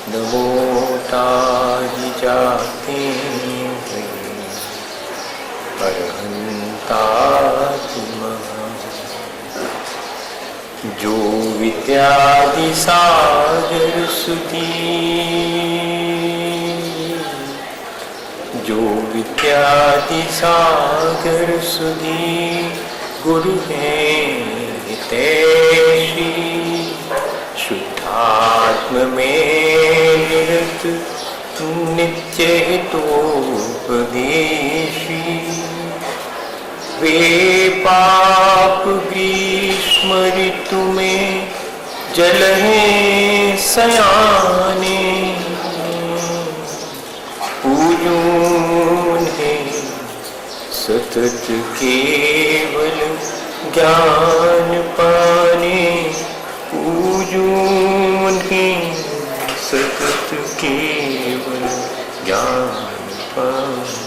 नमोताहि जाते अरहंताति जो विद्यादि सागर सुधी, जो विद्यादि सागर सुधी गुरु हैं हितैषी, शुद्धात्म में निरत नित्य हितोपदेशी, वे पाप ग्रीष्म ऋतु में जल हैं सयाने, पूजून है सतत केवल ज्ञान पाने, पूजून है सतत केवल ज्ञान पाने।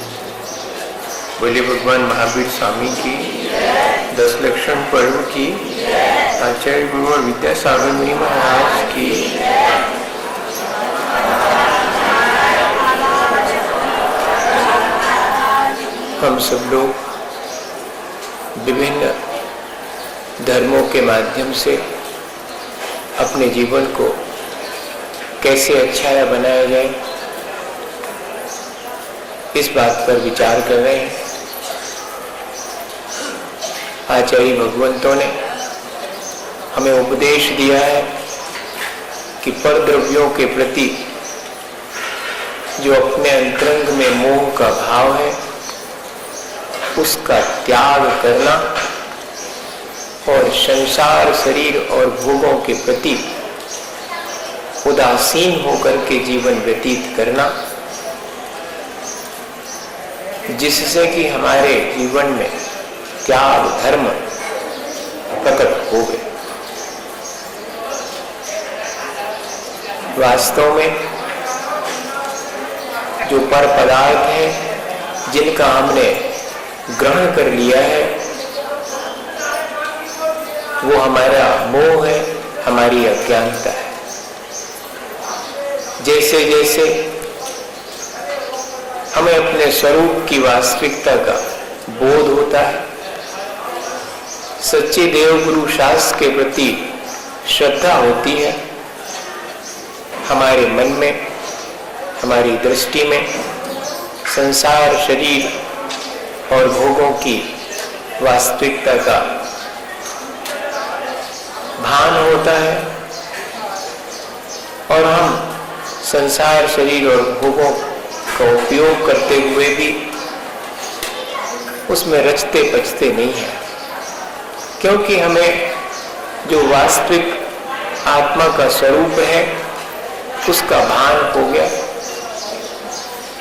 बोले भगवान महावीर स्वामी की, 10 लक्षण पर्व की, आचार्य गुरु और विद्यासागर मुनि महाराज की। हम सब लोग विभिन्न धर्मों के माध्यम से अपने जीवन को कैसे अच्छा या बनाया जाए, इस बात पर विचार कर रहे हैं। आचार्य भगवंतों ने हमें उपदेश दिया है कि परद्रव्यों के प्रति जो अपने अंतरंग में मोह का भाव है, उसका त्याग करना और संसार शरीर और भोगों के प्रति उदासीन होकर के जीवन व्यतीत करना, जिससे कि हमारे जीवन में त्याग धर्म प्रकट हो गए। वास्तव में जो पर पदार्थ है जिनका हमने ग्रहण कर लिया है, वो हमारा मोह है, हमारी अज्ञानता है। जैसे जैसे हमें अपने स्वरूप की वास्तविकता का बोध होता है, सच्चे देवगुरु शास्त्र के प्रति श्रद्धा होती है, हमारे मन में, हमारी दृष्टि में संसार शरीर और भोगों की वास्तविकता का भान होता है, और हम संसार शरीर और भोगों का उपयोग करते हुए भी उसमें रचते पचते नहीं है, क्योंकि हमें जो वास्तविक आत्मा का स्वरूप है उसका भान हो गया।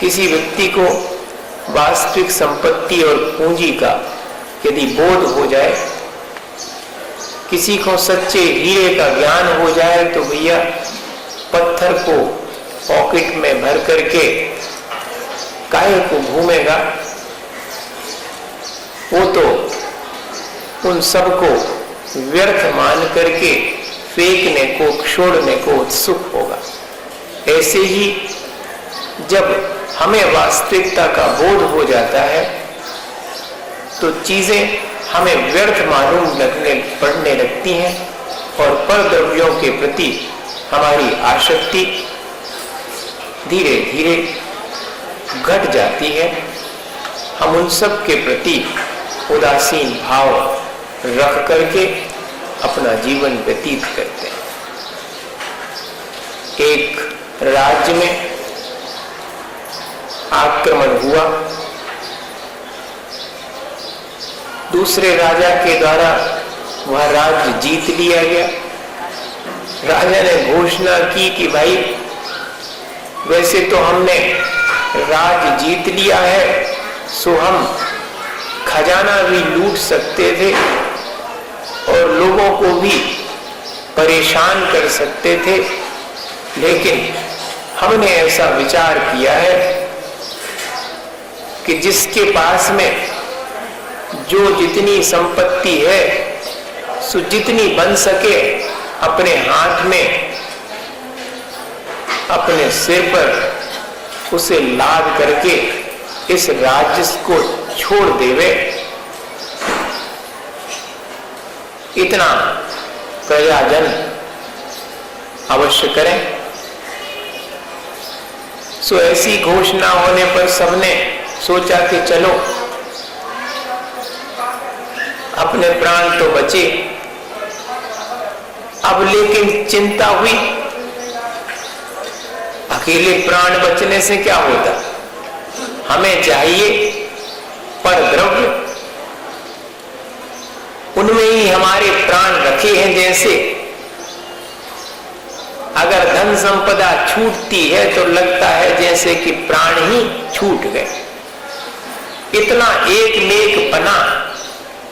किसी व्यक्ति को वास्तविक संपत्ति और पूंजी का यदि बोध हो जाए, किसी को सच्चे हीरे का ज्ञान हो जाए, तो भैया पत्थर को पॉकेट में भर करके काहे को घूमेगा, वो तो उन सब को व्यर्थ मान करके फेंकने को, छोड़ने को उत्सुक होगा। ऐसे ही जब हमें वास्तविकता का बोध हो जाता है तो चीजें हमें व्यर्थ मालूम पड़ने लगती हैं, और परद्रव्यों के प्रति हमारी आसक्ति धीरे धीरे घट जाती है। हम उन सब के प्रति उदासीन भाव रख करके अपना जीवन व्यतीत करते हैं। एक राज्य में आक्रमण हुआ, दूसरे राजा के द्वारा वह राज्य जीत लिया गया। राजा ने घोषणा की कि भाई, वैसे तो हमने राज्य जीत लिया है, सो हम खजाना भी लूट सकते थे और लोगों को भी परेशान कर सकते थे, लेकिन हमने ऐसा विचार किया है कि जिसके पास में जो जितनी संपत्ति है, सो जितनी बन सके अपने हाथ में अपने सिर पर उसे लाद करके इस राज्य को छोड़ देवे, इतना प्रजाजन अवश्य करें। सो ऐसी घोषणा होने पर सबने सोचा कि चलो अपने प्राण तो बचे। अब लेकिन चिंता हुई, अकेले प्राण बचने से क्या होता, हमें चाहिए पर द्रव्य, उनमें ही हमारे प्राण रखे हैं। जैसे अगर धन संपदा छूटती है तो लगता है जैसे कि प्राण ही छूट गए। इतना एक नेक बना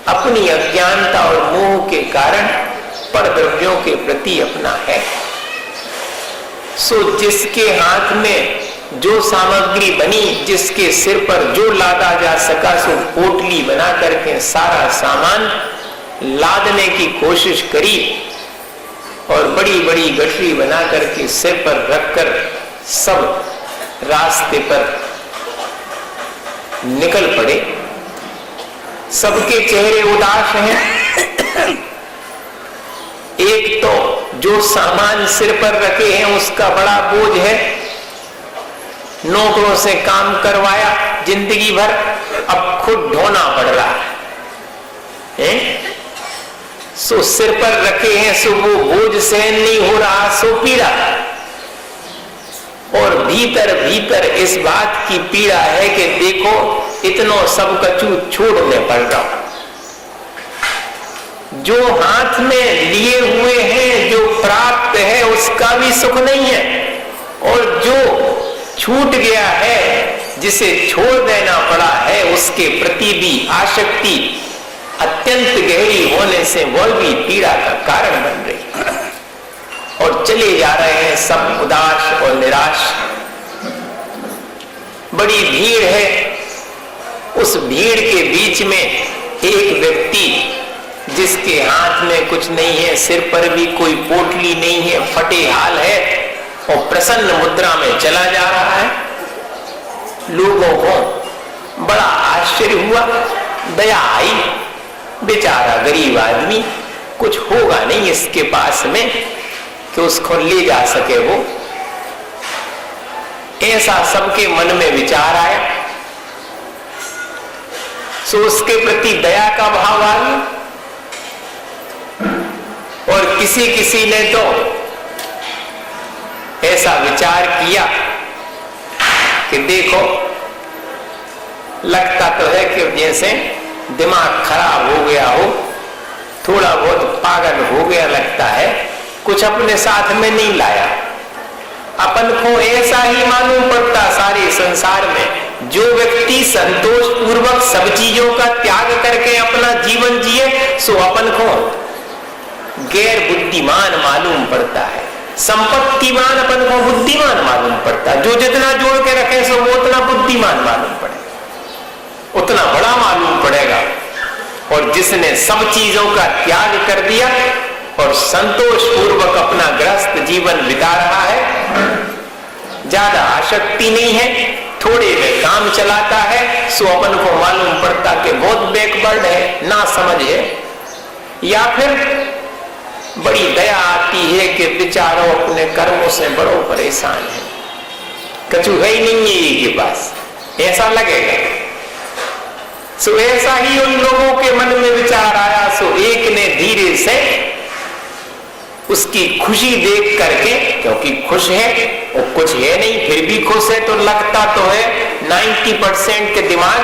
अपनी अज्ञानता और मोह के कारण पर द्रव्यों के प्रति अपना है। सो जिसके हाथ में जो सामग्री बनी, जिसके सिर पर जो लादा जा सका, सो पोटली बना करके सारा सामान लादने की कोशिश करी और बड़ी बड़ी गठरी बना करके सिर पर रखकर सब रास्ते पर निकल पड़े। सबके चेहरे उदास हैं। एक तो जो सामान सिर पर रखे हैं उसका बड़ा बोझ है, नौकरों से काम करवाया जिंदगी भर, अब खुद ढोना पड़ रहा है। सो सिर पर रखे हैं, सो वो बोझ सहन नहीं हो रहा, सो पीड़ा। और भीतर भीतर इस बात की पीड़ा है कि देखो इतनो सब कछु छोड़ने पड़ रहा। जो हाथ में लिए हुए हैं, जो प्राप्त है, उसका भी सुख नहीं है, और जो छूट गया है, जिसे छोड़ देना पड़ा है, उसके प्रति भी आसक्ति अत्यंत गहरी होने से वह भी पीड़ा का कारण बन रही है। और चले जा रहे हैं सब उदास और निराश। बड़ी भीड़ है, उस भीड़ के बीच में एक व्यक्ति जिसके हाथ में कुछ नहीं है, सिर पर भी कोई पोटली नहीं है, फटे हाल है और प्रसन्न मुद्रा में चला जा रहा है। लोगों को बड़ा आश्चर्य हुआ, दया आई, बेचारा गरीब आदमी, कुछ होगा नहीं इसके पास में कि उसको ले जा सके वो। ऐसा सबके मन में विचार आया, सो उसके प्रति दया का भाव आ गया। और किसी किसी ने तो ऐसा विचार किया कि देखो लगता तो है कि जैसे दिमाग खराब हो गया हो, थोड़ा बहुत पागल हो गया लगता है, कुछ अपने साथ में नहीं लाया। अपन को ऐसा ही मालूम पड़ता सारे संसार में, जो व्यक्ति संतोष पूर्वक सब चीजों का त्याग करके अपना जीवन जिए, सो अपन को गैर बुद्धिमान मालूम पड़ता है। संपत्तिमान अपन को बुद्धिमान मालूम पड़ता, जो जितना जोड़ के रखे सो वो उतना बुद्धिमान मालूम पड़ेगा, उतना बड़ा मालूम पड़ेगा। और जिसने सब चीजों का त्याग कर दिया और संतोष पूर्वक अपना गृहस्थ जीवन बिता रहा है, ज्यादा आसक्ति नहीं है, थोड़े में काम चलाता है, सो अपन को मालूम पड़ता कि बहुत बैकवर्ड है, ना समझ है। या फिर बड़ी दया आती है कि बेचारों अपने कर्मों से बड़ो परेशान है, कछु है ही नहीं है ये के पास, ऐसा लगेगा। सो ऐसा ही उन लोगों के मन में विचार आया। सो एक ने धीरे से उसकी खुशी देख करके, क्योंकि खुश है और कुछ है नहीं फिर भी खुश है, तो लगता तो है 90% के दिमाग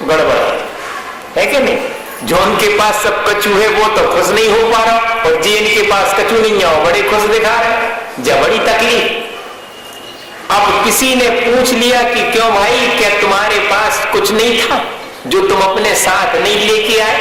गड़बड़ है कि नहीं। जो उनके पास सब कछु है वो तो खुश नहीं हो पा रहा, और जिनके पास कछु नहीं है वो बड़े खुश दिखा रहे, जब बड़ी तकलीफ। अब किसी ने पूछ लिया कि क्यों भाई, क्या तुम्हारे पास कुछ नहीं था जो तुम अपने साथ नहीं लेके आए?